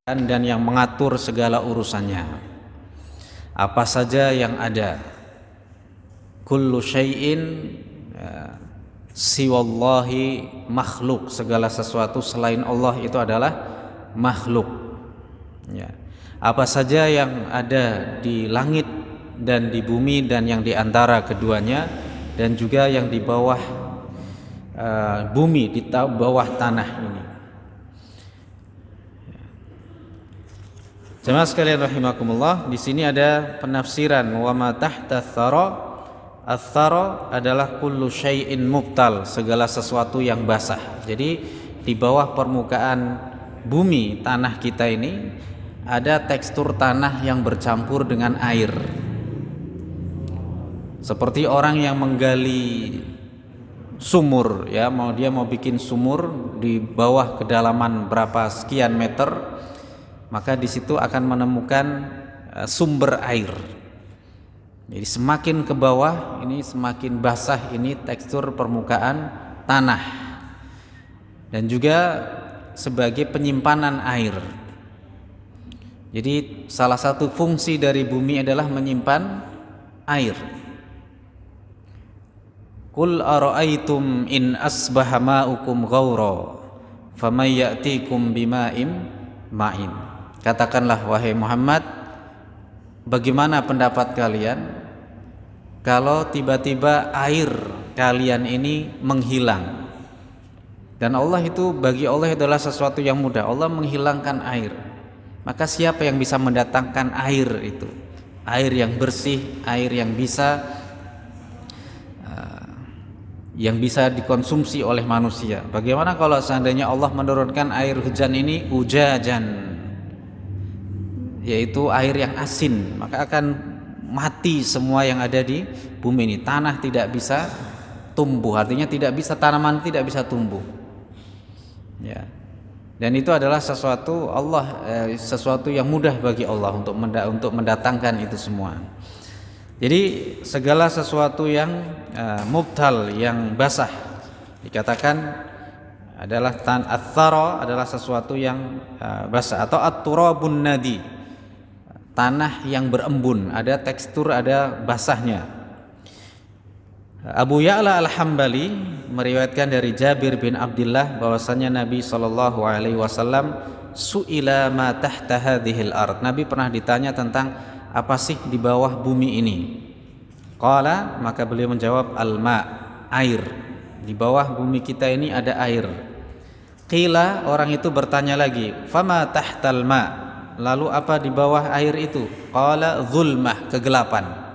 dan yang mengatur segala urusannya. Apa saja yang ada, kullu syai'in siwallahi makhluk, segala sesuatu selain Allah itu adalah makhluk. Ya. Apa saja yang ada di langit dan di bumi dan yang di antara keduanya, dan juga yang di bawah bumi, di bawah tanah ini. Jemaah sekalian rahimakumullah, di sini ada penafsiran wa ma tahta tsara. Ats-tsara adalah kullu syai'in mubtal, segala sesuatu yang basah. Jadi di bawah permukaan bumi, tanah kita ini ada tekstur tanah yang bercampur dengan air. Seperti orang yang menggali sumur, ya, dia mau bikin sumur di bawah kedalaman berapa sekian meter, maka di situ akan menemukan sumber air. Jadi semakin ke bawah ini semakin basah ini tekstur permukaan tanah, dan juga sebagai penyimpanan air. Jadi salah satu fungsi dari bumi adalah menyimpan air. Qul ara'aitum in asbaha ma'ukum ghaura famay ya'tikum bima'in ma'in. Katakanlah wahai Muhammad, bagaimana pendapat kalian kalau tiba-tiba air kalian ini menghilang? Dan Allah itu, bagi Allah adalah sesuatu yang mudah. Allah menghilangkan air. Maka siapa yang bisa mendatangkan air itu? Air yang bersih, air yang bisa dikonsumsi oleh manusia. Bagaimana kalau seandainya Allah menurunkan air hujan ini ujajan, yaitu air yang asin, maka akan mati semua yang ada di bumi ini. Tanah tidak bisa tumbuh, artinya tanaman tidak bisa tumbuh. Ya. Dan itu adalah sesuatu sesuatu yang mudah bagi Allah untuk mendatangkan itu semua. Jadi segala sesuatu yang mubtal, yang basah, dikatakan adalah ats-tsara, adalah sesuatu yang basah, atau at-turabun nadi, tanah yang berembun, ada tekstur, ada basahnya. Abu Ya'la Al-Hambali meriwayatkan dari Jabir bin Abdullah bahwasanya Nabi SAW su'ila ma tahta hadhil ard. Nabi pernah ditanya tentang apa sih di bawah bumi ini. Qala, maka beliau menjawab al-ma, air. Di bawah bumi kita ini ada air. Qila, orang itu bertanya lagi, fama tahtal ma, lalu apa di bawah air itu? Qala zulmah, kegelapan.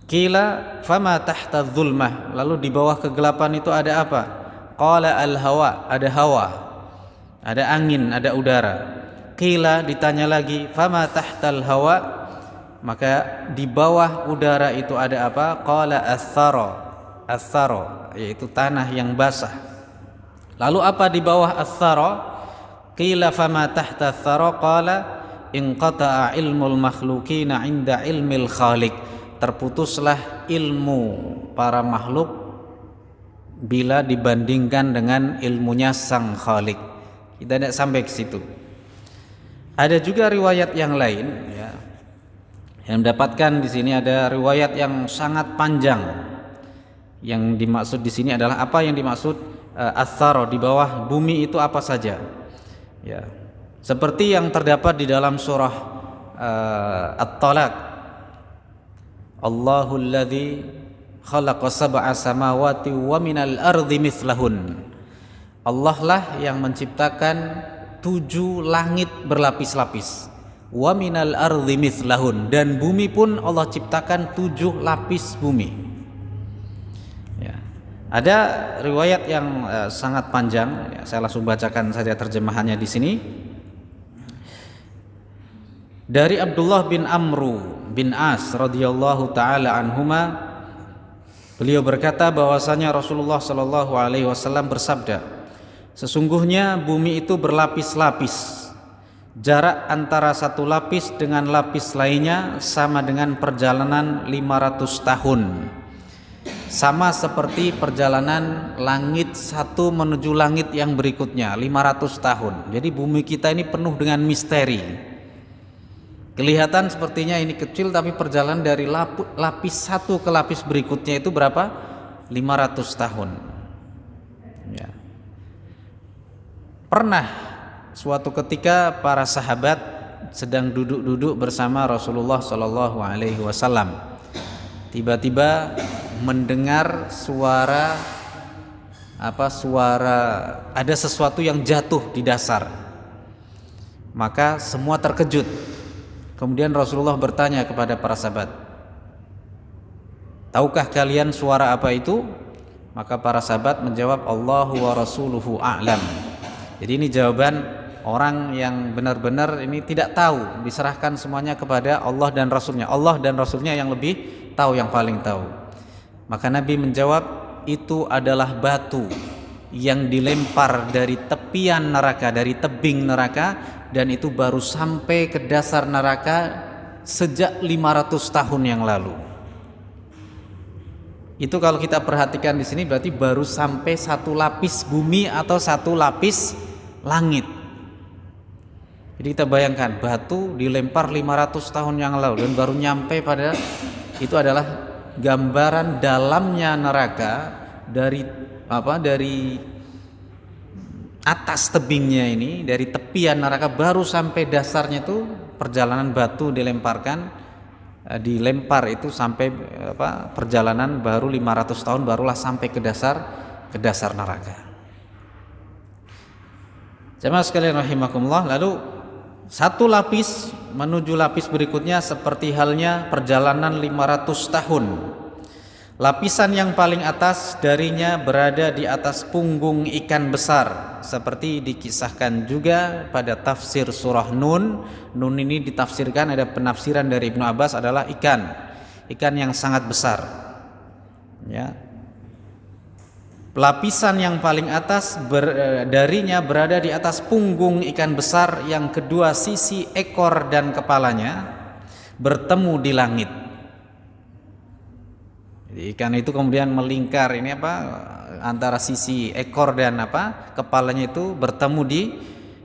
Qila fama tahta zulmah, lalu di bawah kegelapan itu ada apa? Qala al-hawa, ada hawa, ada angin, ada udara. Qila, ditanya lagi, fama tahtal hawa, maka di bawah udara itu ada apa? Qala ats-tsara, yaitu tanah yang basah. Lalu apa di bawah ats-tsara? Qila fama tahta ats-tsara, qala inqata'a ilmul makhluqina 'inda ilmil khaliq. Terputuslah ilmu para makhluk bila dibandingkan dengan ilmunya sang khalik. Kita tidak sampai ke situ. Ada juga riwayat yang lain, ya, yang mendapatkan di sini ada riwayat yang sangat panjang. Yang dimaksud di sini adalah apa yang dimaksud ats-tsara, di bawah bumi itu apa saja. Ya. Seperti yang terdapat di dalam surah At-Talaq. Allahul ladzi khalaqa sab'a samawati wa minal ardi mithlahun. Allah lah yang menciptakan 7 langit berlapis-lapis. Wa minal ardi mithlahun, dan bumi pun Allah ciptakan 7 lapis bumi. Ya. Ada riwayat yang sangat panjang, ya, saya langsung bacakan saja terjemahannya di sini. Dari Abdullah bin Amru bin As radhiyallahu taala anhuma, beliau berkata bahwasanya Rasulullah sallallahu alaihi wasallam bersabda, sesungguhnya bumi itu berlapis-lapis. Jarak antara satu lapis dengan lapis lainnya sama dengan perjalanan 500 tahun. sama seperti perjalanan langit satu menuju langit yang berikutnya 500 tahun. Jadi bumi kita ini penuh dengan misteri. Kelihatan sepertinya ini kecil, tapi perjalanan dari lapis satu ke lapis berikutnya itu berapa? 500 tahun. Ya. Pernah suatu ketika para sahabat sedang duduk-duduk bersama Rasulullah Shallallahu Alaihi Wasallam. Tiba-tiba mendengar suara ada sesuatu yang jatuh di dasar. Maka semua terkejut. Kemudian Rasulullah bertanya kepada para sahabat, tahukah kalian suara apa itu? Maka para sahabat menjawab, Allahu wa rasuluhu a'lam. Jadi ini jawaban orang yang benar-benar ini tidak tahu, diserahkan semuanya kepada Allah dan Rasulnya. Allah dan Rasulnya yang lebih tahu, yang paling tahu. Maka Nabi menjawab, itu adalah batu yang dilempar dari tepian neraka, dari tebing neraka, dan itu baru sampai ke dasar neraka sejak 500 tahun yang lalu. Itu kalau kita perhatikan di sini berarti baru sampai satu lapis bumi atau satu lapis langit. Jadi kita bayangkan batu dilempar 500 tahun yang lalu dan baru nyampe pada, itu adalah gambaran dalamnya neraka dari atas tebingnya ini, dari tepian neraka baru sampai dasarnya itu perjalanan batu dilempar itu sampai perjalanan baru 500 tahun barulah sampai ke dasar neraka. Jemaah sekalian rahimakumullah, lalu satu lapis menuju lapis berikutnya seperti halnya perjalanan 500 tahun. Lapisan yang paling atas darinya berada di atas punggung ikan besar, seperti dikisahkan juga pada tafsir surah Nun. Nun ini ditafsirkan, ada penafsiran dari Ibnu Abbas, adalah ikan yang sangat besar. Ya. Lapisan yang paling atas darinya berada di atas punggung ikan besar, yang kedua sisi ekor dan kepalanya bertemu di langit. Jadi ikan itu kemudian melingkar antara sisi ekor dan kepalanya itu bertemu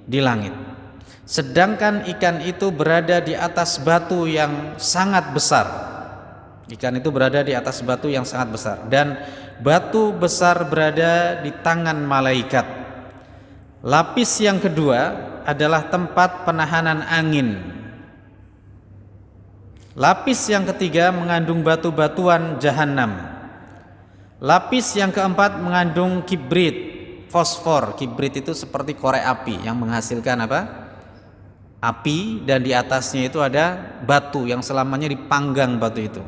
di langit. Sedangkan ikan itu berada di atas batu yang sangat besar. Ikan itu berada di atas batu yang sangat besar, dan batu besar berada di tangan malaikat. Lapis yang kedua adalah tempat penahanan angin. Lapis yang ketiga mengandung batu-batuan jahanam. Lapis yang keempat mengandung kibrit, fosfor. Kibrit itu seperti korek api yang menghasilkan api, dan di atasnya itu ada batu yang selamanya dipanggang batu itu.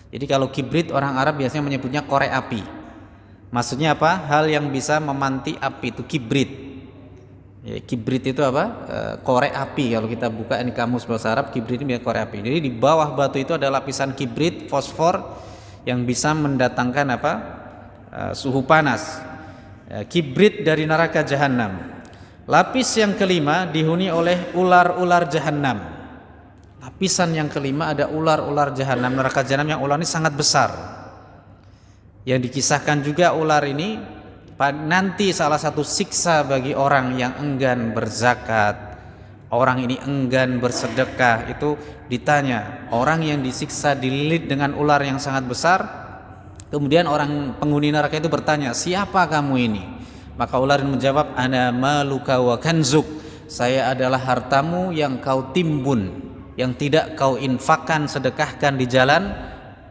Jadi kalau kibrit orang Arab biasanya menyebutnya korek api. Maksudnya apa? Hal yang bisa memanti api itu kibrit. Ya, kibrit itu korek api. Kalau kita buka ini kamus bahasa Arab, kibrit ini korek api. Jadi di bawah batu itu ada lapisan kibrit, fosfor, yang bisa mendatangkan suhu panas. Ya, kibrit dari neraka jahanam. Lapis yang kelima dihuni oleh ular-ular jahanam. Lapisan yang kelima ada ular-ular jahanam, neraka jahanam, yang ular ini sangat besar. Yang dikisahkan juga ular ini nanti salah satu siksa bagi orang yang enggan berzakat, orang ini enggan bersedekah. Itu ditanya, orang yang disiksa dililit dengan ular yang sangat besar, kemudian orang penghuni neraka itu bertanya, siapa kamu ini? Maka ular menjawab, ana maluka wa kanzuk, saya adalah hartamu yang kau timbun, yang tidak kau infakkan, sedekahkan di jalan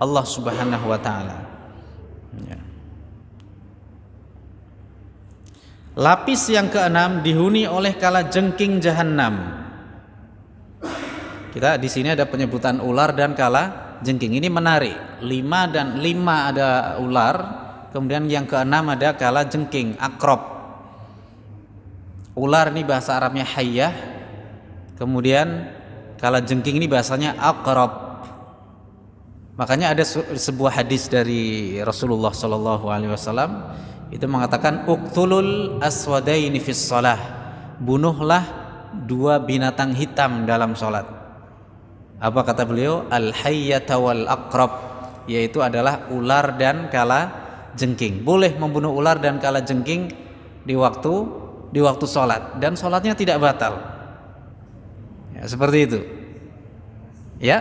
Allah Subhanahu wa ta'ala. Ya. Lapis yang keenam dihuni oleh kalajengking jahanam. Kita di sini ada penyebutan ular dan kalajengking. Ini menarik. 5 ada ular, kemudian yang keenam ada kalajengking, akrob. Ular ini bahasa Arabnya hayyah, kemudian kalajengking ini bahasanya aqrab. Makanya ada sebuah hadis dari Rasulullah Shallallahu Alaihi Wasallam itu mengatakan, uqtulul aswadaini fis shalah, bunuhlah 2 binatang hitam dalam sholat. Apa kata beliau? Al hayyata wal aqrab, yaitu adalah ular dan kala jengking. Boleh membunuh ular dan kala jengking di waktu sholat, dan sholatnya tidak batal. Ya, seperti itu. Ya.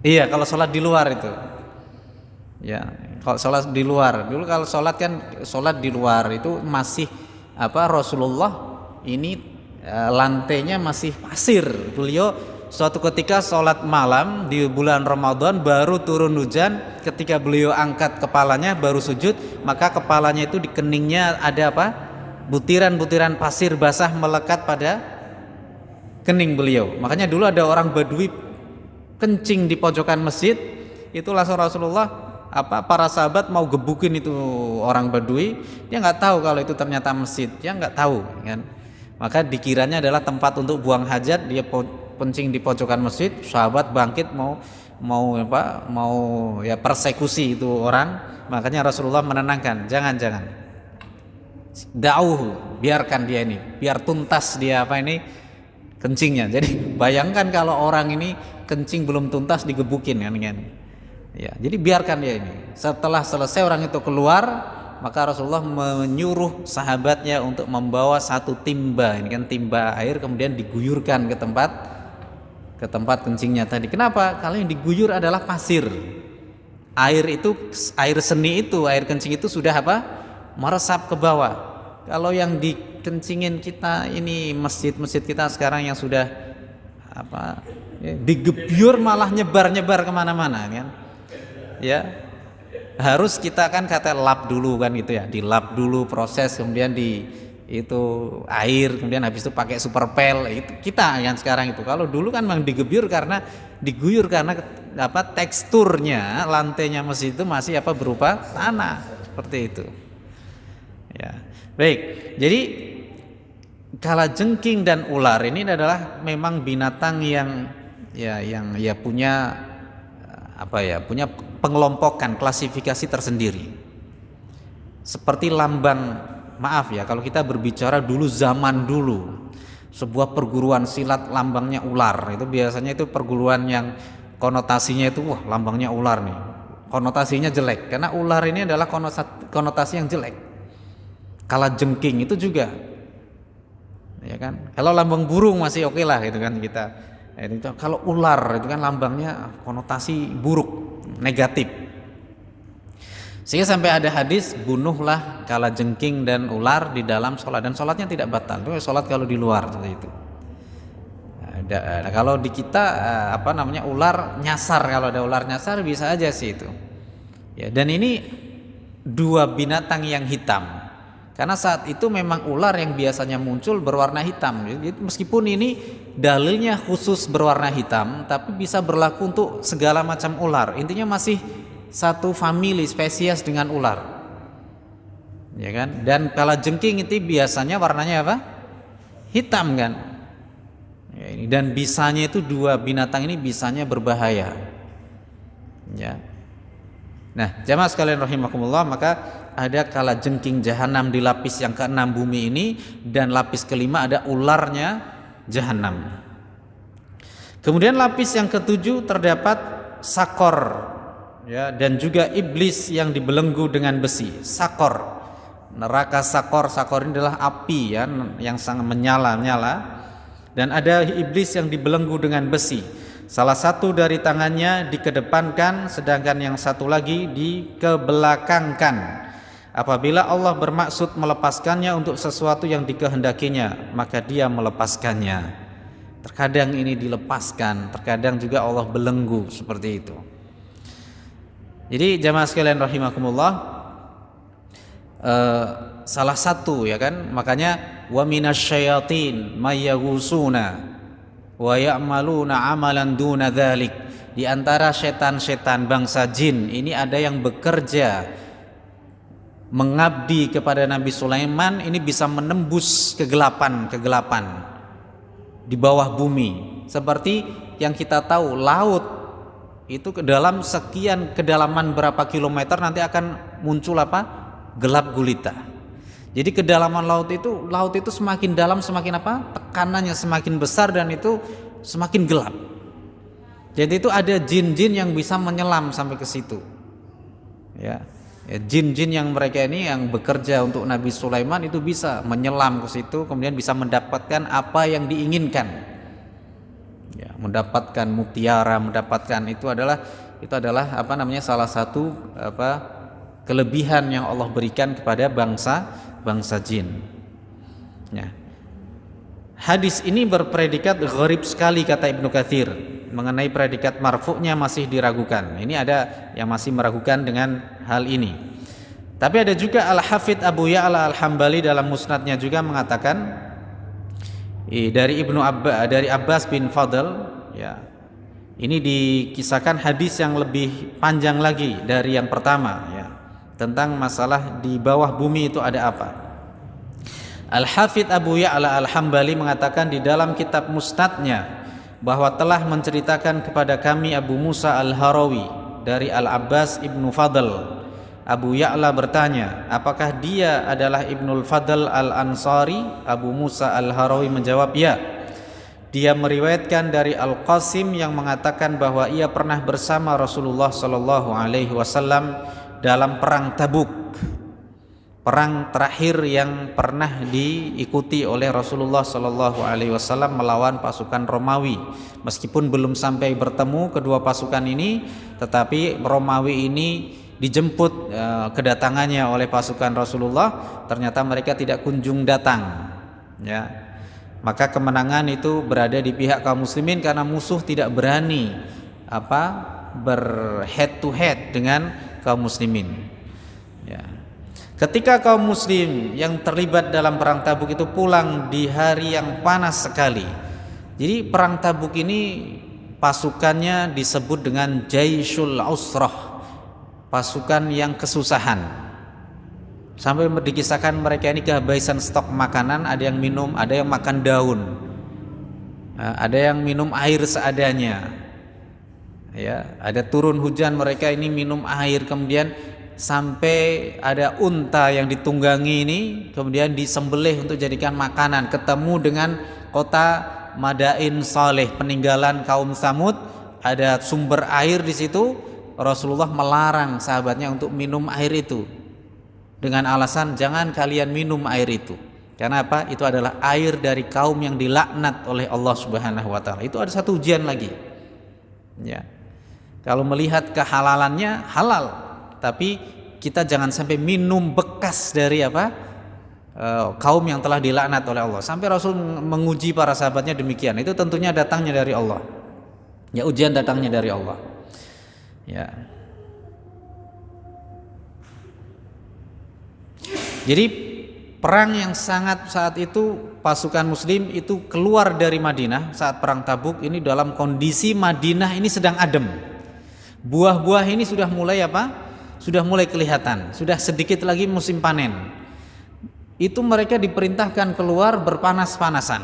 Iya, kalau sholat di luar itu. Ya, kalau sholat di luar. Dulu kalau sholat kan sholat di luar itu masih Rasulullah ini lantainya masih pasir. Beliau suatu ketika sholat malam di bulan Ramadan baru turun hujan, ketika beliau angkat kepalanya baru sujud, maka kepalanya itu di keningnya ada butiran-butiran pasir basah melekat pada kening beliau. Makanya dulu ada orang Badui kencing di pojokan masjid, itu langsung Rasulullah para sahabat mau gebukin itu orang Badui, dia nggak tahu kalau itu ternyata masjid, dia nggak tahu kan. Maka dikiranya adalah tempat untuk buang hajat, dia kencing di pojokan masjid, sahabat bangkit mau ya persekusi itu orang. Makanya Rasulullah menenangkan, jangan da'uhu, biarkan dia ini, biar tuntas dia kencingnya. Jadi bayangkan kalau orang ini kencing belum tuntas digebukin kan. Ya, jadi biarkan dia ini. Setelah selesai orang itu keluar, maka Rasulullah menyuruh sahabatnya untuk membawa satu timba, ini kan timba air, kemudian diguyurkan ke tempat kencingnya tadi. Kenapa? Kalau yang diguyur adalah pasir. Air itu, air seni itu, air kencing itu sudah meresap ke bawah. Kalau yang dikencingin kita ini, masjid-masjid kita sekarang yang sudah digebyur malah nyebar kemana-mana kan. Ya, harus kita kan kata lap dulu kan gitu ya, dilap dulu proses, kemudian itu air, kemudian habis itu pakai super pel, itu kita yang sekarang itu. Kalau dulu kan memang diguyur karena teksturnya lantainya masjid itu masih berupa tanah seperti itu. Ya, baik. Jadi kalajengking dan ular ini adalah memang binatang yang punya punya pengelompokan, klasifikasi tersendiri. Seperti lambang, maaf ya, kalau kita berbicara dulu, zaman dulu, sebuah perguruan silat lambangnya ular, itu biasanya itu perguruan yang konotasinya itu lambangnya ular nih. Konotasinya jelek, karena ular ini adalah konotasi yang jelek. Kalajengking itu juga, ya kan? Kalau lambang burung masih oke lah gitu kan kita. Kalau ular itu kan lambangnya konotasi buruk, negatif. Sehingga sampai ada hadis, bunuhlah kalajengking dan ular di dalam sholat, dan sholatnya tidak batal. Itu sholat kalau di luar seperti itu. Kalau di kita ular nyasar, kalau ada ular nyasar bisa aja sih itu. Ya, dan ini dua binatang yang hitam. Karena saat itu memang ular yang biasanya muncul berwarna hitam. Jadi, meskipun ini dalilnya khusus berwarna hitam, tapi bisa berlaku untuk segala macam ular. Intinya masih satu famili, spesies dengan ular. Ya kan? Dan kalajengking itu biasanya warnanya hitam kan? Ya, dan bisanya itu dua binatang ini bisanya berbahaya. Ya. Nah, jamaah sekalian rahimakumullah, maka ada kalajengking jahanam di lapis yang ke-6 bumi ini, dan lapis kelima ada ularnya jahanam. Kemudian lapis yang ke-7 terdapat sakor, ya, dan juga iblis yang dibelenggu dengan besi. Sakor, neraka sakor ini adalah api ya, yang sangat menyala-nyala, dan ada iblis yang dibelenggu dengan besi. Salah satu dari tangannya dikedepankan, sedangkan yang satu lagi dikebelakangkan. Apabila Allah bermaksud melepaskannya untuk sesuatu yang dikehendakinya, maka dia melepaskannya. Terkadang ini dilepaskan, terkadang juga Allah belenggu seperti itu. Jadi jamaah sekalian rahimakumullah, salah satu ya kan, makanya wa minasyayatin mayyagusuna wa ya'maluna amalan duna dzalik. Di antara setan-setan bangsa jin ini ada yang bekerja mengabdi kepada Nabi Sulaiman, ini bisa menembus kegelapan di bawah bumi. Seperti yang kita tahu, laut itu ke dalam sekian kedalaman berapa kilometer nanti akan muncul gelap gulita. Jadi kedalaman laut itu semakin dalam, semakin tekanannya semakin besar, dan itu semakin gelap. Jadi itu ada jin-jin yang bisa menyelam sampai ke situ. Ya, jin-jin yang mereka ini yang bekerja untuk Nabi Sulaiman itu bisa menyelam ke situ, kemudian bisa mendapatkan apa yang diinginkan. Ya, mendapatkan mutiara, mendapatkan itu adalah salah satu kelebihan yang Allah berikan kepada bangsa jin. Ya. Hadis ini berpredikat gharib sekali kata Ibnu Katsir. Mengenai predikat marfu'nya masih diragukan. Ini ada yang masih meragukan dengan hal ini. Tapi ada juga Al-Hafidz Abu Ya'la Al-Hambali dalam musnadnya juga mengatakan dari dari Abbas bin Fadl, ya. Ini dikisahkan hadis yang lebih panjang lagi dari yang pertama, ya, tentang masalah di bawah bumi itu ada apa. Al-Hafidz Abu Ya'la Al-Hambali mengatakan di dalam kitab Musnadnya bahwa telah menceritakan kepada kami Abu Musa Al-Harawi dari Al-Abbas Ibnu Fadl. Abu Ya'la bertanya, apakah dia adalah Ibnul Fadl Al-Ansari? Abu Musa Al-Harawi menjawab, ya. Dia meriwayatkan dari Al-Qasim yang mengatakan bahwa ia pernah bersama Rasulullah sallallahu alaihi wasallam dalam perang Tabuk. Perang terakhir yang pernah diikuti oleh Rasulullah sallallahu alaihi wasallam melawan pasukan Romawi. Meskipun belum sampai bertemu kedua pasukan ini, tetapi Romawi ini dijemput kedatangannya oleh pasukan Rasulullah, ternyata mereka tidak kunjung datang, ya. Maka kemenangan itu berada di pihak kaum muslimin karena musuh tidak berani berhead to head dengan kaum muslimin, ya. Ketika kaum muslim yang terlibat dalam perang Tabuk itu pulang di hari yang panas sekali. Jadi perang Tabuk ini pasukannya disebut dengan Jaisyul Usrah, pasukan yang kesusahan. Sampai dikisahkan mereka ini kehabisan stok makanan, ada yang minum, ada yang makan daun, ada yang minum air seadanya, ya, ada turun hujan mereka ini minum air, kemudian sampai ada unta yang ditunggangi ini kemudian disembelih untuk jadikan makanan. Ketemu dengan kota Madain Saleh, peninggalan kaum Samud, ada sumber air di situ. Rasulullah melarang sahabatnya untuk minum air itu dengan alasan jangan kalian minum air itu. Karena apa? Itu adalah air dari kaum yang dilaknat oleh Allah Subhanahu wa taala. Itu ada satu ujian lagi. Ya. Kalau melihat kehalalannya halal, tapi kita jangan sampai minum bekas dari kaum yang telah dilaknat oleh Allah. Sampai Rasul menguji para sahabatnya demikian. Itu tentunya datangnya dari Allah. Ya, ujian datangnya dari Allah. Ya. Jadi perang yang saat itu pasukan muslim itu keluar dari Madinah saat perang Tabuk ini dalam kondisi Madinah ini sedang adem. Buah-buah ini sudah mulai sudah mulai kelihatan, sudah sedikit lagi musim panen. Itu mereka diperintahkan keluar berpanas-panasan.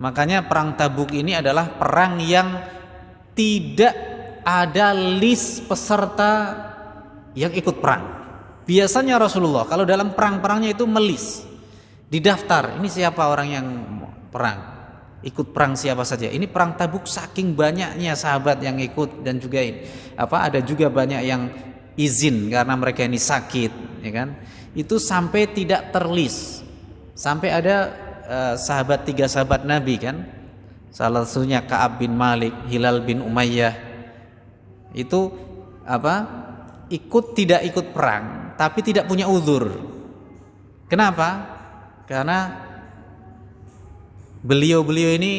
Makanya perang Tabuk ini adalah perang yang tidak ada list peserta yang ikut perang. Biasanya Rasulullah kalau dalam perang-perangnya itu melis, didaftar, ini siapa orang yang perang, ikut perang siapa saja. Ini perang Tabuk saking banyaknya sahabat yang ikut dan juga ada juga banyak yang izin karena mereka ini sakit, ya kan? Itu sampai tidak terlis. Sampai ada tiga sahabat Nabi kan, salah satunya Ka'ab bin Malik, Hilal bin Umayyah, itu tidak ikut perang tapi tidak punya uzur. Kenapa? Karena beliau ini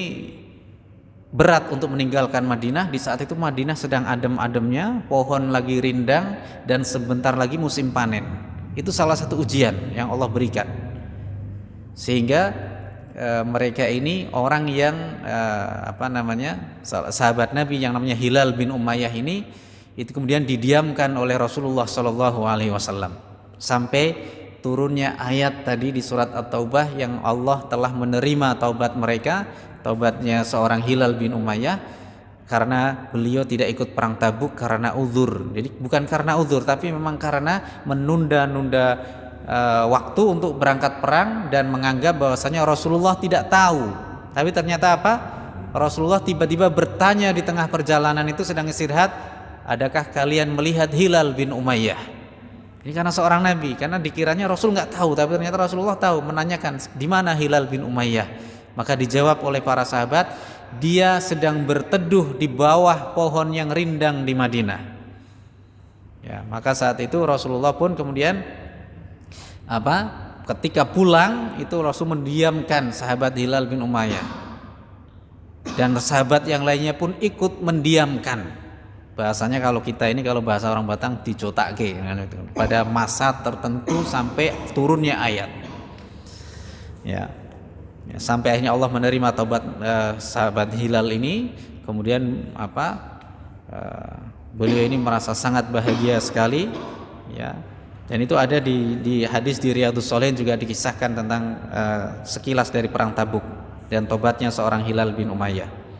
berat untuk meninggalkan Madinah. Di saat itu Madinah sedang adem-ademnya, pohon lagi rindang dan sebentar lagi musim panen. Itu salah satu ujian yang Allah berikan. Sehingga mereka ini orang yang sahabat Nabi yang namanya Hilal bin Umayyah ini itu kemudian didiamkan oleh Rasulullah sallallahu alaihi wasallam sampai turunnya ayat tadi di surat At-Taubah yang Allah telah menerima taubat mereka, taubatnya seorang Hilal bin Umayyah karena beliau tidak ikut perang Tabuk karena uzur. Jadi bukan karena uzur tapi memang karena menunda-nunda waktu untuk berangkat perang dan menganggap bahwasanya Rasulullah tidak tahu. Tapi ternyata Rasulullah tiba-tiba bertanya di tengah perjalanan itu sedang istirahat, adakah kalian melihat Hilal bin Umayyah? Ini karena seorang nabi, karena dikiranya Rasul nggak tahu, tapi ternyata Rasulullah tahu, menanyakan di mana Hilal bin Umayyah. Maka dijawab oleh para sahabat, dia sedang berteduh di bawah pohon yang rindang di Madinah. Ya, maka saat itu Rasulullah pun kemudian ketika pulang itu Rasul mendiamkan sahabat Hilal bin Umayyah, dan sahabat yang lainnya pun ikut mendiamkan. Bahasanya kalau kita ini, kalau bahasa orang Batang, dicotake pada masa tertentu sampai turunnya ayat. Ya, sampai akhirnya Allah menerima taubat sahabat Hilal ini. Kemudian beliau ini merasa sangat bahagia sekali, ya. Dan itu ada di hadis di Riyadhus Shalihin juga dikisahkan tentang sekilas dari perang Tabuk dan tobatnya seorang Hilal bin Umayyah.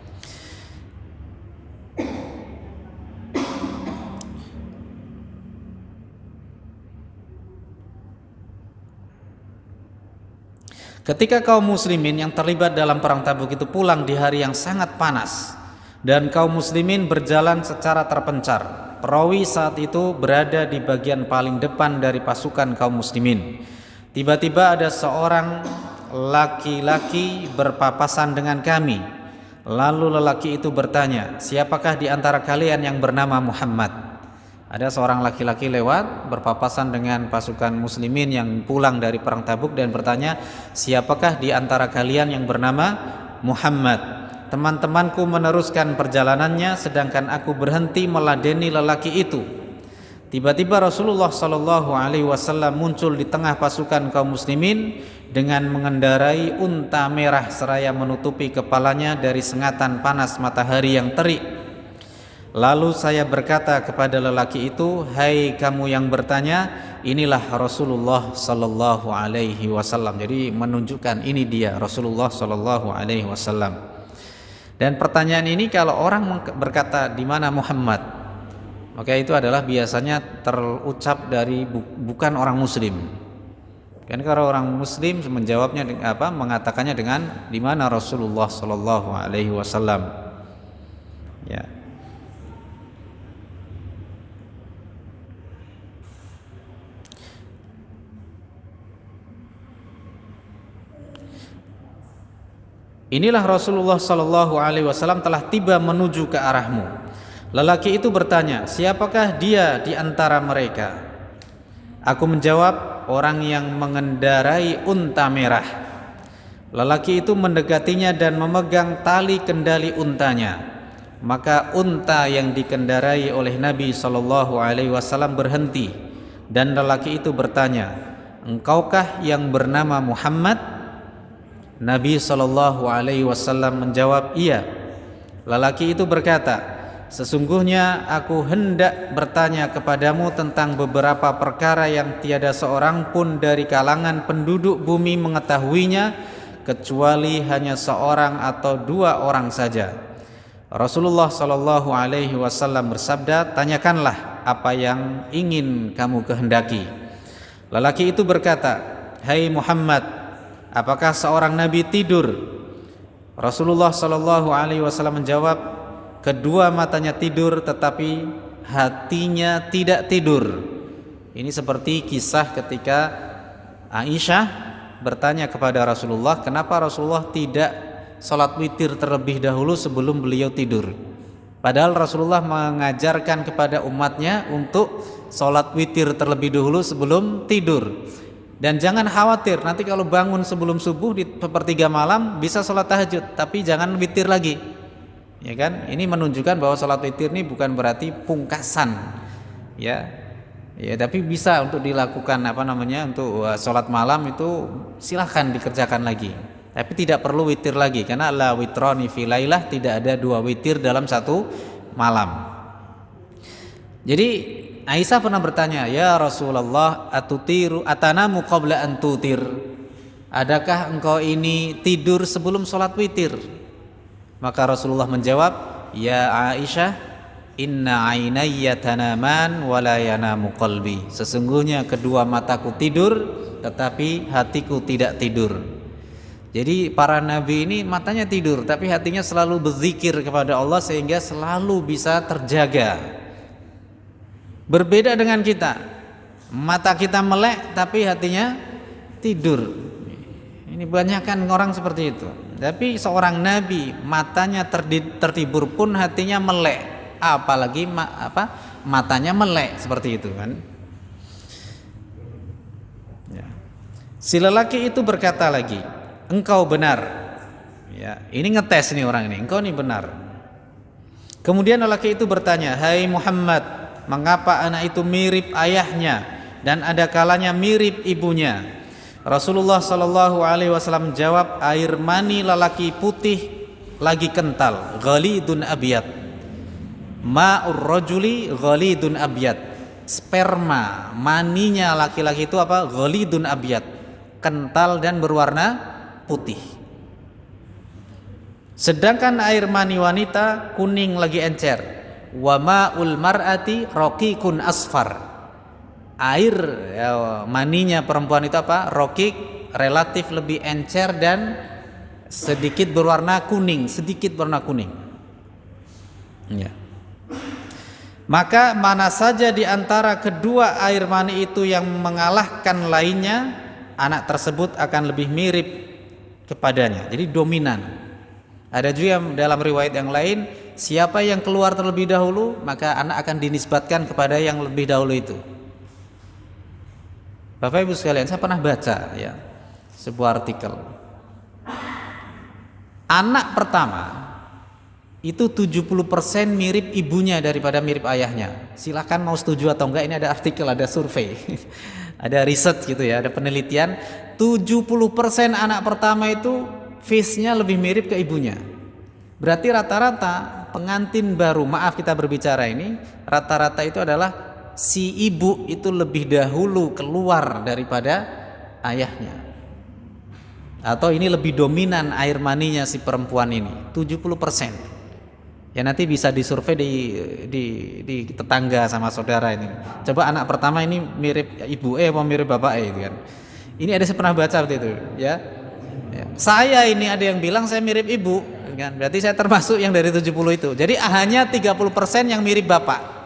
Ketika kaum muslimin yang terlibat dalam perang Tabuk itu pulang di hari yang sangat panas dan kaum muslimin berjalan secara terpencar, perawi saat itu berada di bagian paling depan dari pasukan kaum muslimin. Tiba-tiba ada seorang laki-laki berpapasan dengan kami. Lalu lelaki itu bertanya, siapakah di antara kalian yang bernama Muhammad? Ada seorang laki-laki lewat berpapasan dengan pasukan muslimin yang pulang dari perang Tabuk dan bertanya, siapakah di antara kalian yang bernama Muhammad? Teman-temanku meneruskan perjalanannya sedangkan aku berhenti meladeni lelaki itu. Tiba-tiba Rasulullah SAW muncul di tengah pasukan kaum muslimin dengan mengendarai unta merah seraya menutupi kepalanya dari sengatan panas matahari yang terik. Lalu saya berkata kepada lelaki itu, hai kamu yang bertanya, inilah Rasulullah sallallahu alaihi wasallam. Jadi menunjukkan ini dia Rasulullah sallallahu alaihi wasallam. Dan pertanyaan ini kalau orang berkata di mana Muhammad, maka itu adalah biasanya terucap dari bukan orang muslim. Kan kalau orang muslim menjawabnya mengatakannya dengan di mana Rasulullah sallallahu alaihi wasallam. Ya. Inilah Rasulullah sallallahu alaihi wasallam telah tiba menuju ke arahmu. Lelaki itu bertanya, siapakah dia di antara mereka? Aku menjawab, orang yang mengendarai unta merah. Lelaki itu mendekatinya dan memegang tali kendali untanya. Maka unta yang dikendarai oleh Nabi sallallahu alaihi wasallam berhenti, dan lelaki itu bertanya, engkaukah yang bernama Muhammad? Nabi sallallahu alaihi wasallam menjawab, iya. Lelaki itu berkata, sesungguhnya aku hendak bertanya kepadamu tentang beberapa perkara yang tiada seorang pun dari kalangan penduduk bumi mengetahuinya kecuali hanya seorang atau dua orang saja. Rasulullah sallallahu alaihi wasallam bersabda, tanyakanlah apa yang ingin kamu kehendaki. Lelaki itu berkata, hai Muhammad, apakah seorang nabi tidur? Rasulullah sallallahu alaihi wasallam menjawab, kedua matanya tidur tetapi hatinya tidak tidur. Ini seperti kisah ketika Aisyah bertanya kepada Rasulullah, kenapa Rasulullah tidak salat witir terlebih dahulu sebelum beliau tidur? Padahal Rasulullah mengajarkan kepada umatnya untuk salat witir terlebih dahulu sebelum tidur. Dan jangan khawatir, nanti kalau bangun sebelum subuh di sepertiga malam bisa sholat tahajud, tapi jangan witir lagi, ya kan? Ini menunjukkan bahwa sholat witir ini bukan berarti pungkasan, ya, tapi bisa untuk dilakukan untuk sholat malam itu silahkan dikerjakan lagi, tapi tidak perlu witir lagi, karena la witrani fi lailah, tidak ada dua witir dalam satu malam. Jadi Aisyah pernah bertanya, ya Rasulullah, atanamu qabla an tutir? Adakah engkau ini tidur sebelum sholat witir? Maka Rasulullah menjawab, ya Aisyah, inna ainayya tanaman wa la yanamu qalbi. Sesungguhnya kedua mataku tidur, tetapi hatiku tidak tidur. Jadi para nabi ini matanya tidur tapi hatinya selalu berzikir kepada Allah sehingga selalu bisa terjaga. Berbeda dengan kita, mata kita melek tapi hatinya tidur. Ini banyak kan orang seperti itu. Tapi seorang nabi matanya tertidur pun hatinya melek, apalagi matanya melek seperti itu kan. Ya. Si lelaki itu berkata lagi, engkau benar. Ya, ini ngetes nih orang ini, engkau nih benar. Kemudian lelaki itu bertanya, hai Muhammad, mengapa anak itu mirip ayahnya dan ada kalanya mirip ibunya? Rasulullah Shallallahu Alaihi Wasallam jawab, air mani lelaki putih lagi kental, ghalidun abyad. Ma'ur rajuli ghalidun abyad. Sperma maninya laki-laki itu apa? Ghalidun abyad, kental dan berwarna putih. Sedangkan air mani wanita kuning lagi encer. Wa ma'ul mar'ati raqiqun asfar. Air maninya perempuan itu apa? Raqiq, relatif lebih encer dan sedikit berwarna kuning, sedikit berwarna kuning. Ya. Maka mana saja di antara kedua air mani itu yang mengalahkan lainnya, anak tersebut akan lebih mirip kepadanya. Jadi dominan. Ada juga dalam riwayat yang lain, siapa yang keluar terlebih dahulu, maka anak akan dinisbatkan kepada yang lebih dahulu itu. Bapak Ibu sekalian, saya pernah baca ya sebuah artikel. Anak pertama itu 70% mirip ibunya daripada mirip ayahnya. Silahkan mau setuju atau enggak, ini ada artikel, ada survei. Ada riset gitu ya, ada penelitian. 70% anak pertama itu face-nya lebih mirip ke ibunya. Berarti rata-rata pengantin baru, maaf kita berbicara ini, rata-rata itu adalah si ibu itu lebih dahulu keluar daripada ayahnya. Atau ini lebih dominan air maninya si perempuan ini, 70%. Ya nanti bisa disurvei di tetangga sama saudara ini. Coba anak pertama ini mirip ibu apa mirip bapak gitu kan. Ini ada saya pernah baca seperti itu ya. Saya ini ada yang bilang saya mirip ibu kan. Berarti saya termasuk yang dari 70 itu. Jadi hanya 30% yang mirip bapak.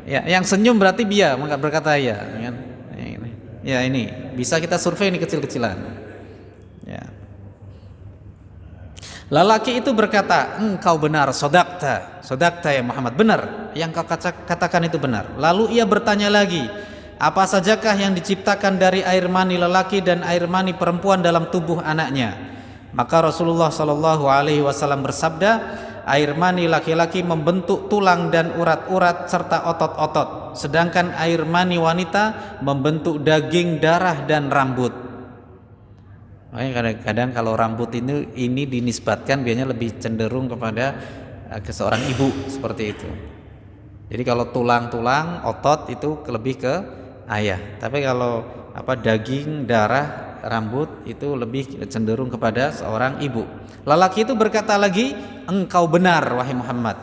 Ya, yang senyum berarti dia berkata ya kan. Ya ini bisa kita survei ini kecil-kecilan. Ya. Lelaki itu berkata, engkau benar, sodakta ya Muhammad, benar, yang kau katakan itu benar. Lalu ia bertanya lagi, apa sajakah yang diciptakan dari air mani lelaki dan air mani perempuan dalam tubuh anaknya? Maka Rasulullah Shallallahu Alaihi Wasallam bersabda, air mani laki-laki membentuk tulang dan urat-urat serta otot-otot, sedangkan air mani wanita membentuk daging, darah dan rambut. Makanya kadang-kadang kalau rambut ini dinisbatkan biasanya lebih cenderung kepada ke seorang ibu seperti itu. Jadi kalau tulang-tulang, otot itu lebih ke ayah. Tapi kalau daging, darah, rambut itu lebih cenderung kepada seorang ibu. Lelaki itu berkata lagi, engkau benar wahai Muhammad.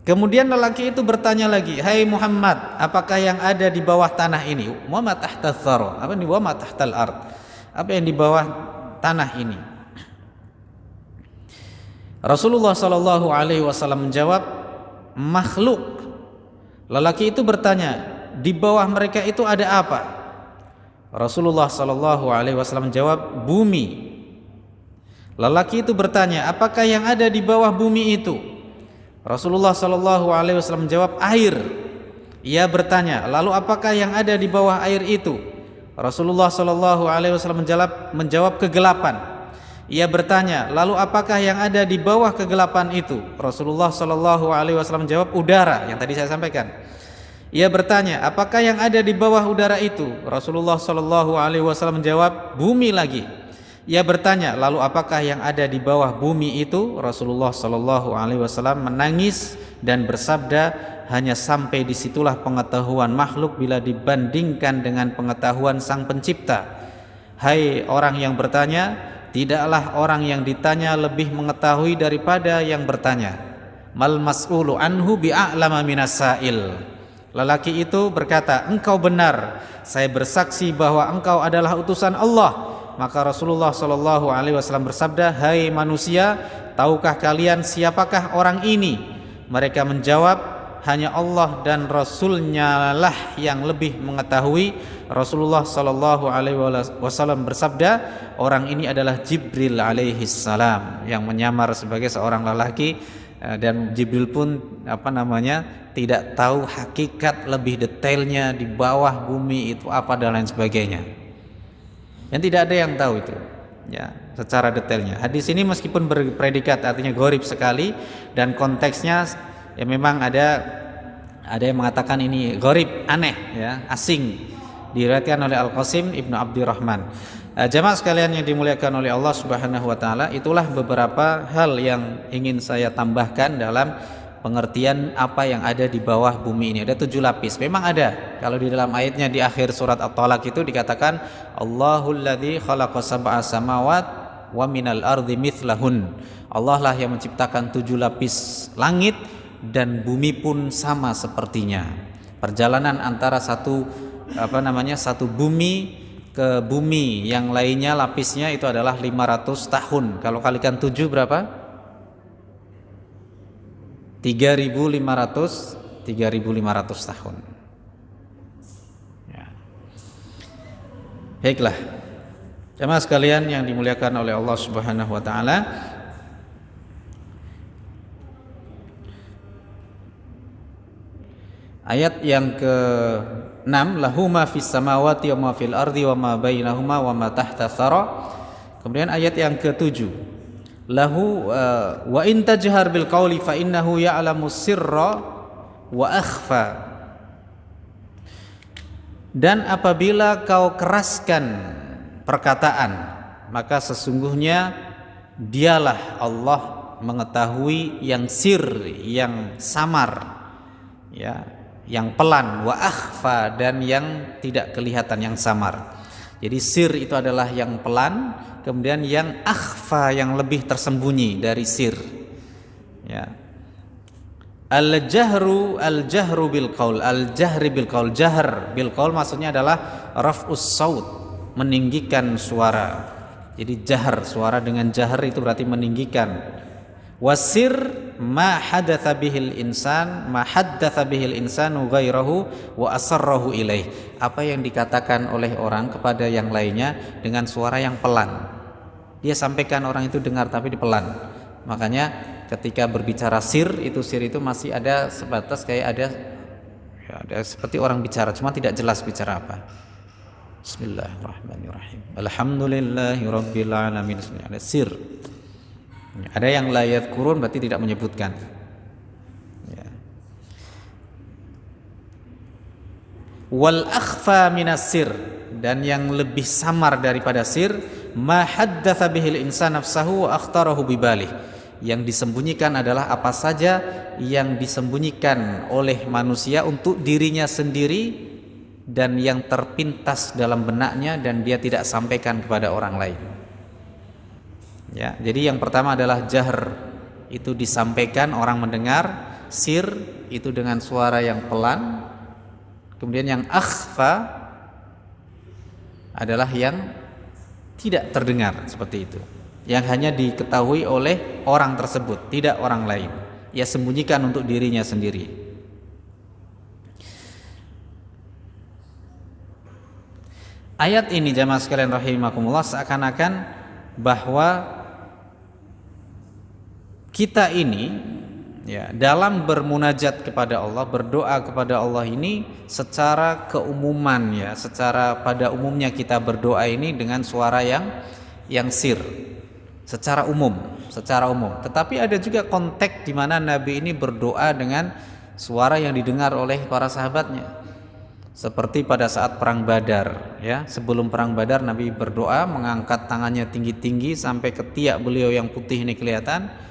Kemudian lelaki itu bertanya lagi, hai Muhammad, apakah yang ada di bawah tanah ini? Wa ma tahta tsara? Apa di wa ma tahtal ard? Apa yang di bawah tanah ini? Rasulullah Shallallahu Alaihi Wasallam menjawab, makhluk. Lelaki itu bertanya, di bawah mereka itu ada apa? Rasulullah Shallallahu Alaihi Wasallam menjawab, bumi. Lelaki itu bertanya, apakah yang ada di bawah bumi itu? Rasulullah Shallallahu Alaihi Wasallam menjawab, air. Ia bertanya, lalu apakah yang ada di bawah air itu? Rasulullah Shallallahu Alaihi Wasallam menjawab, kegelapan. Ia bertanya, lalu apakah yang ada di bawah kegelapan itu? Rasulullah Shallallahu Alaihi Wasallam menjawab, udara, yang tadi saya sampaikan. Ia bertanya, apakah yang ada di bawah udara itu? Rasulullah Shallallahu Alaihi Wasallam menjawab, bumi lagi. Ia bertanya, lalu apakah yang ada di bawah bumi itu? Rasulullah Shallallahu Alaihi Wasallam menangis dan bersabda, hanya sampai disitulah pengetahuan makhluk bila dibandingkan dengan pengetahuan Sang Pencipta. Hai orang yang bertanya, tidaklah orang yang ditanya lebih mengetahui daripada yang bertanya. Mal mas'ulu anhu bi'a'lama minas sa'il. Lelaki itu berkata, engkau benar, saya bersaksi bahwa engkau adalah utusan Allah, Maka Rasulullah Shallallahu Alaihi Wasallam bersabda, hai manusia, tahukah kalian siapakah orang ini? Mereka menjawab, hanya Allah dan Rasulnya lah yang lebih mengetahui. Rasulullah Shallallahu Alaihi Wasallam bersabda, orang ini adalah Jibril alaihi salam yang menyamar sebagai seorang lelaki, dan Jibril pun tidak tahu hakikat lebih detailnya di bawah bumi itu apa dan lain sebagainya. Yang tidak ada yang tahu itu, ya, secara detailnya. Hadis ini meskipun berpredikat artinya gharib sekali, dan konteksnya ya memang ada yang mengatakan ini gharib, aneh, ya, asing. Diriwayatkan oleh Al-Qasim Ibnu Abdurrahman. Jamaah sekalian yang dimuliakan oleh Allah Subhanahu wa taala, itulah beberapa hal yang ingin saya tambahkan dalam pengertian apa yang ada di bawah bumi ini. Ada 7 lapis. Memang ada. Kalau di dalam ayatnya di akhir surat At-Talaq itu dikatakan Allahul ladzi khalaqa sab'a samawat wa minal ardi mithlahun. Allah lah yang menciptakan 7 lapis langit dan bumi pun sama sepertinya. Perjalanan antara satu bumi ke bumi yang lainnya lapisnya itu adalah 500 tahun. Kalau kalikan 7 berapa? 3.500 tahun. Ya. Baiklah, jemaah sekalian yang dimuliakan oleh Allah Subhanahu wa taala, ayat yang ke-6, lahu ma fis samawati wa ma fil ardi wa ma bainahuma wa ma tahta tsara. Kemudian ayat yang ke-7, lahu wa in tajhar bil qawli fa innahu ya'lamu sirra wa akhfa. Dan apabila kau keraskan perkataan, maka sesungguhnya dialah Allah mengetahui yang sir, yang samar, ya, yang pelan, wa akhfa, dan yang tidak kelihatan, yang samar. Jadi sir itu adalah yang pelan, kemudian yang akhfa yang lebih tersembunyi dari sir. Ya. Al-jahru bil qaul, al-jahri bil qaul, jahr bil qaul maksudnya adalah raf'us saut, meninggikan suara. Jadi jahr, suara dengan jahr itu berarti meninggikan. Wasir ma hadatsa bihil insanu ghairahu wa asarrahu ilaih. Apa yang dikatakan oleh orang kepada yang lainnya dengan suara yang pelan, dia sampaikan, orang itu dengar tapi dipelan. Makanya ketika berbicara sir itu masih ada sebatas kayak ada seperti orang bicara, cuma tidak jelas bicara apa. Bismillahirrahmanirrahim, alhamdulillahi rabbil alamin. Ada sir. Ada yang la yadhkurun berarti tidak menyebutkan, ya. Wal akhfa minas sir, dan yang lebih samar daripada sir, ma haddatsa bihil insan nafsahu wa akhtarahu bibalih. Yang disembunyikan adalah apa saja yang disembunyikan oleh manusia untuk dirinya sendiri dan yang terpintas dalam benaknya dan dia tidak sampaikan kepada orang lain. Ya, jadi yang pertama adalah jahr, itu disampaikan, orang mendengar. Sir itu dengan suara yang pelan. Kemudian yang akhfa adalah yang tidak terdengar, seperti itu, yang hanya diketahui oleh orang tersebut, tidak orang lain. Ia sembunyikan untuk dirinya sendiri. Ayat ini jamaah sekalian rahimakumullah seakan-akan bahwa kita ini, ya, dalam bermunajat kepada Allah, berdoa kepada Allah ini secara keumuman, ya, secara pada umumnya kita berdoa ini dengan suara yang sir, secara umum. Tetapi ada juga konteks di mana Nabi ini berdoa dengan suara yang didengar oleh para sahabatnya. Seperti pada saat perang Badar, ya, sebelum perang Badar Nabi berdoa mengangkat tangannya tinggi-tinggi sampai ketiak beliau yang putih ini kelihatan.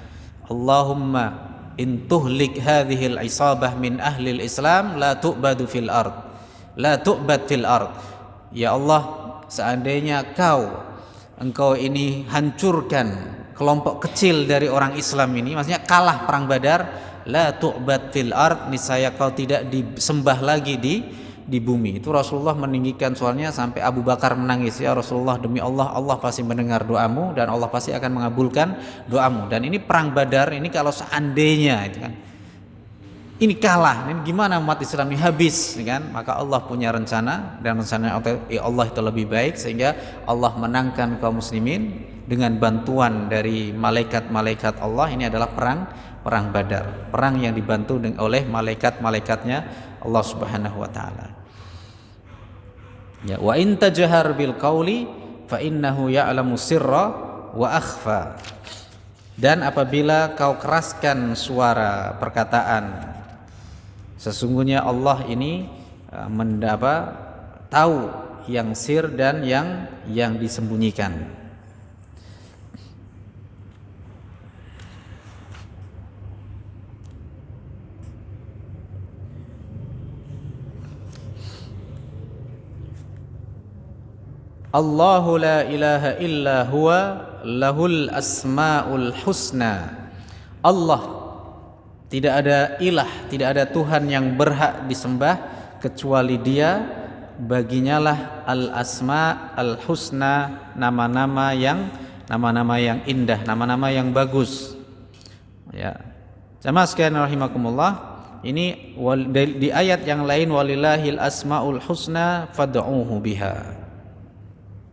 Allahumma in tuhlik hadhil isabah min ahlil Islam la tu'bad fil ard. Ya Allah, seandainya engkau ini hancurkan kelompok kecil dari orang Islam ini, maksudnya kalah perang Badar, la tu'bad fil ard, niscaya kau tidak disembah lagi di di bumi. Itu Rasulullah meninggikan suaranya sampai Abu Bakar menangis, ya Rasulullah, demi Allah, Allah pasti mendengar doamu dan Allah pasti akan mengabulkan doamu. Dan ini perang Badar, ini kalau seandainya itu kan ini kalah, ini gimana umat Islam ini habis, kan? Maka Allah punya rencana, dan rencana Allah itu lebih baik, sehingga Allah menangkan kaum muslimin dengan bantuan dari malaikat-malaikat Allah. Ini adalah perang Badar, perang yang dibantu oleh malaikat-malaikatnya Allah Subhanahu wa taala. Ya, wa in tajhar bil qauli fa innahu ya'lamu sirra wa akhfa. Dan apabila kau keraskan suara perkataan, sesungguhnya Allah ini tahu yang sir dan yang disembunyikan. Allahu la ilaha illa huwa lahul asmaul husna. Allah, tidak ada ilah, tidak ada Tuhan yang berhak disembah kecuali Dia, baginya lah al asma al husna, nama-nama yang indah, nama-nama yang bagus. Ya, jamaah sekalian rahimakumullah, ini di ayat yang lain walillahil asmaul husna fad'uuhu biha.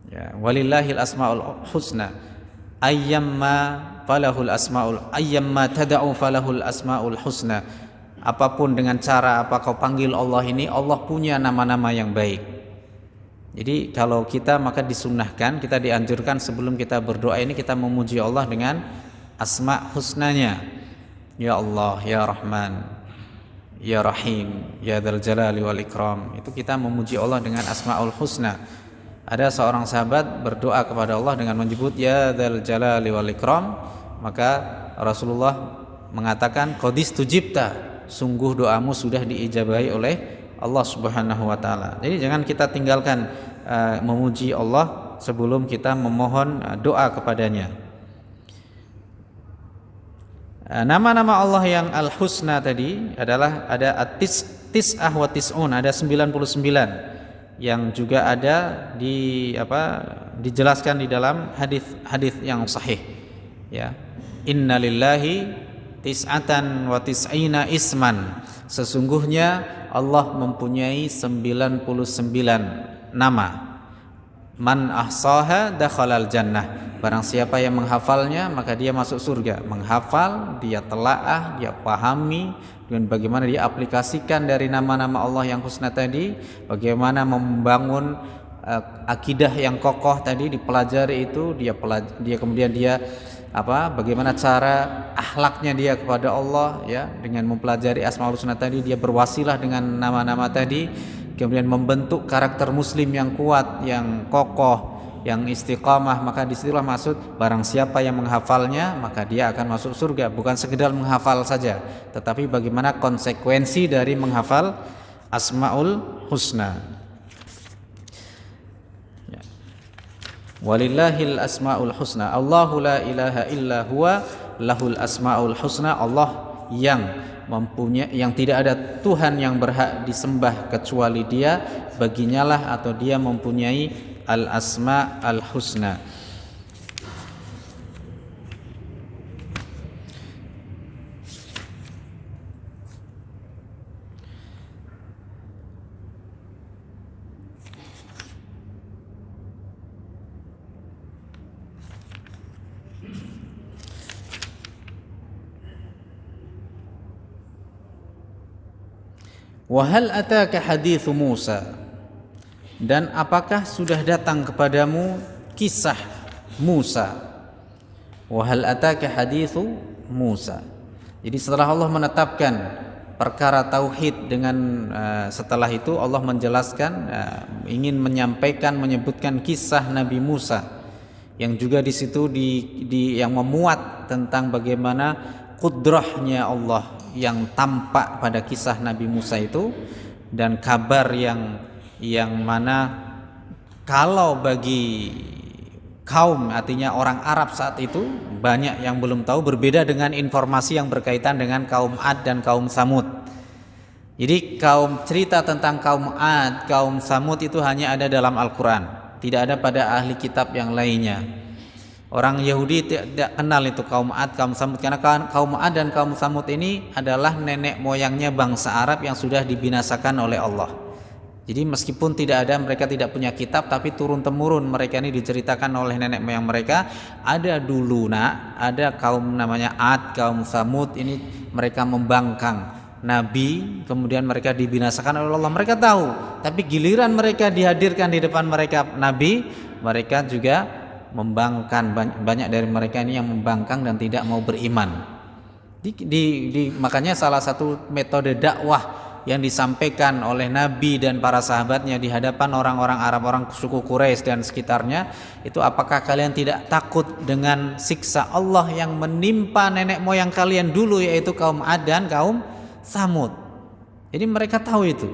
Ya, walillahil asmaul husna ayyamma tad'u falahul asmaul husna. Apapun dengan cara apa kau panggil Allah ini, Allah punya nama-nama yang baik. Jadi kalau kita, maka disunnahkan, kita dianjurkan sebelum kita berdoa ini kita memuji Allah dengan asma husnanya. Ya Allah, ya Rahman, ya Rahim, ya Dzal Jalali wal Ikram. Itu kita memuji Allah dengan asmaul husna. Ada seorang sahabat berdoa kepada Allah dengan menyebut ya Dzal Jalali wal Ikram, maka Rasulullah mengatakan qadis tujibta, sungguh doamu sudah diijabahi oleh Allah Subhanahu wa taala. Jadi jangan kita tinggalkan memuji Allah sebelum kita memohon doa kepadanya. Nama-nama Allah yang al-husna tadi adalah ada at-tis'ah wa tis'un, ada 99 yang juga ada dijelaskan di dalam hadis yang sahih. Ya, innalillahi tis'atan wa tis'ina isman. Sesungguhnya Allah mempunyai 99 nama. Man ahsaha dakhalal jannah. Barang siapa yang menghafalnya maka dia masuk surga. Menghafal, dia telaah, dia pahami dengan bagaimana dia aplikasikan dari nama-nama Allah yang husna tadi, bagaimana membangun akidah yang kokoh tadi, dipelajari itu, dia kemudian bagaimana cara akhlaknya dia kepada Allah, ya, dengan mempelajari asmaul husna tadi, dia berwasilah dengan nama-nama tadi, kemudian membentuk karakter muslim yang kuat, yang kokoh, yang istiqamah. Maka disitulah maksud barang siapa yang menghafalnya maka dia akan masuk surga. Bukan sekedar menghafal saja, tetapi bagaimana konsekuensi dari menghafal asmaul husna. Ya. Walillahil asmaul husna, Allahu la ilaha illa huwa lahul asmaul husna. Allah yang tidak ada Tuhan yang berhak disembah kecuali Dia, baginya lah atau Dia mempunyai al-asma al-husna. Wa hal ataka hadithu Musa, dan apakah sudah datang kepadamu kisah Musa? Wa hal ataka hadithu Musa. Jadi setelah Allah menetapkan perkara tauhid dengan setelah itu Allah menjelaskan, ingin menyebutkan kisah Nabi Musa, yang juga di situ yang memuat tentang bagaimana kudrahnya Allah yang tampak pada kisah Nabi Musa itu, dan kabar yang mana kalau bagi kaum, artinya orang Arab saat itu, banyak yang belum tahu, berbeda dengan informasi yang berkaitan dengan kaum Ad dan kaum Samud. Jadi cerita tentang kaum Ad, kaum Samud itu hanya ada dalam Al-Quran, tidak ada pada ahli kitab yang lainnya. Orang Yahudi tidak kenal itu kaum Ad, kaum Samud, karena kaum Ad dan kaum Samud ini adalah nenek moyangnya bangsa Arab yang sudah dibinasakan oleh Allah. Jadi meskipun mereka tidak punya kitab, tapi turun temurun mereka ini diceritakan oleh nenek moyang mereka. Ada dulu ada kaum namanya Ad, kaum Samud, ini mereka membangkang Nabi, kemudian mereka dibinasakan oleh Allah. Mereka tahu, tapi giliran mereka dihadirkan di depan mereka Nabi, mereka juga membangkang. Banyak dari mereka ini yang membangkang dan tidak mau beriman. Makanya salah satu metode dakwah yang disampaikan oleh Nabi dan para sahabatnya di hadapan orang-orang Arab, orang suku Quraisy dan sekitarnya itu, apakah kalian tidak takut dengan siksa Allah yang menimpa nenek moyang kalian dulu, yaitu kaum Ad dan kaum Samud. Jadi mereka tahu itu,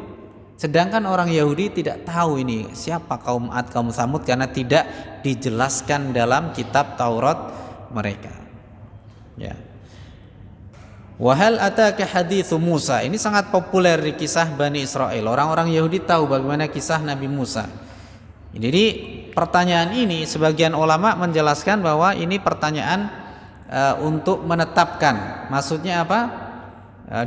sedangkan orang Yahudi tidak tahu ini siapa kaum Ad, kaum Samud, karena tidak dijelaskan dalam kitab Taurat mereka. Ya. Wahal ataka haditsu Musa, ini sangat populer di kisah Bani Israel. Orang-orang Yahudi tahu bagaimana kisah Nabi Musa. Jadi pertanyaan ini sebagian ulama menjelaskan bahwa ini pertanyaan untuk menetapkan, maksudnya apa?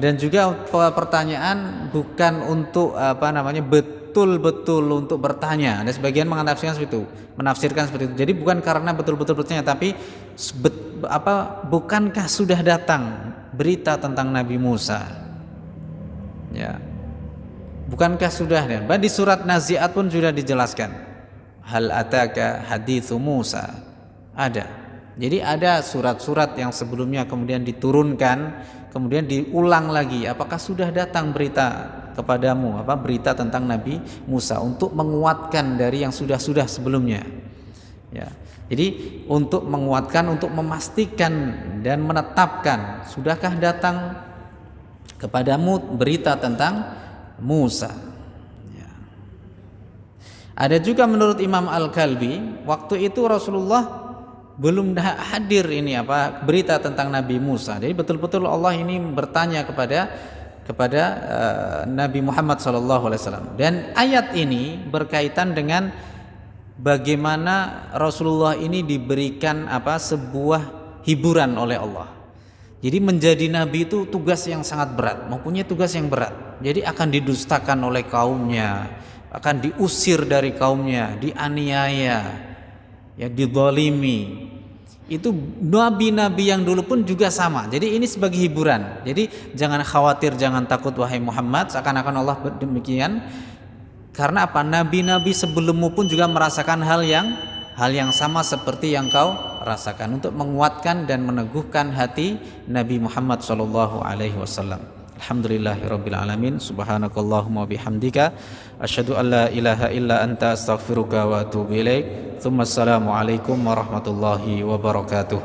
Dan juga pertanyaan bukan untuk betul-betul untuk bertanya. Ada sebagian menafsirkan seperti itu. Jadi bukan karena betul-betul bertanya, tapi bukankah sudah datang berita tentang Nabi Musa? Ya. Bukankah sudah? Dan di surat Nazi'at pun sudah dijelaskan. Hal ataka haditsu Musa. Ada. Jadi ada surat-surat yang sebelumnya kemudian diturunkan, kemudian diulang lagi. Apakah sudah datang berita kepadamu, berita tentang Nabi Musa, untuk menguatkan dari yang sudah-sudah sebelumnya. Ya. Jadi untuk menguatkan, untuk memastikan dan menetapkan, sudahkah datang kepadamu berita tentang Musa. Ya. Ada juga menurut Imam Al-Kalbi, waktu itu Rasulullah belum hadir berita tentang Nabi Musa. Jadi betul-betul Allah ini bertanya kepada Nabi Muhammad SAW. Dan ayat ini berkaitan dengan bagaimana Rasulullah ini diberikan sebuah hiburan oleh Allah. Jadi menjadi nabi itu tugas yang sangat berat, mempunyai tugas yang berat. Jadi akan didustakan oleh kaumnya, akan diusir dari kaumnya, dianiaya, ya, dizalimi. Itu nabi-nabi yang dulu pun juga sama. Jadi ini sebagai hiburan. Jadi jangan khawatir, jangan takut wahai Muhammad, seakan-akan Allah demikian. Karena nabi-nabi sebelummu pun juga merasakan hal yang sama seperti yang kau rasakan, untuk menguatkan dan meneguhkan hati Nabi Muhammad sallallahu alaihi wasallam. Alhamdulillahirabbil alamin. Subhanakallahumma bihamdika asyhadu an la ilaha illa anta astaghfiruka wa atubu ilaik. Assalamualaikum warahmatullahi wabarakatuh.